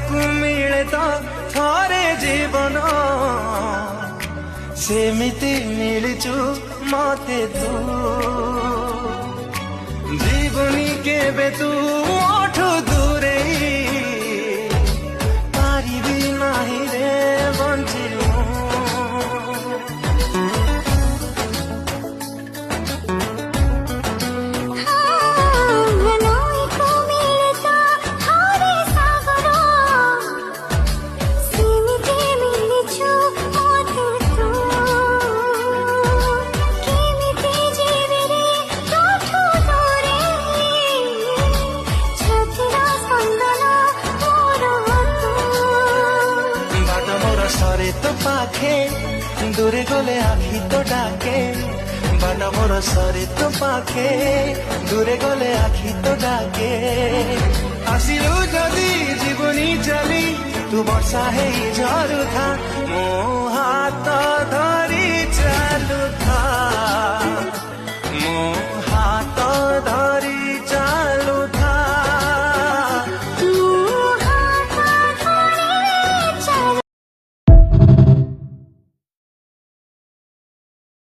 को मिले तो थारे जीवन सेमिति मिलचु मते तू जीवनी केबे तू मोठू दूरे पारिबी नाही रे बंचिलु सरे तो पाखे दूरे गले आखि तो डाके बाट मोर सरे तो पाखे दूरे गले आखि तो डाके आसिलु जदि जीवनी चली तू वर्षा है झरू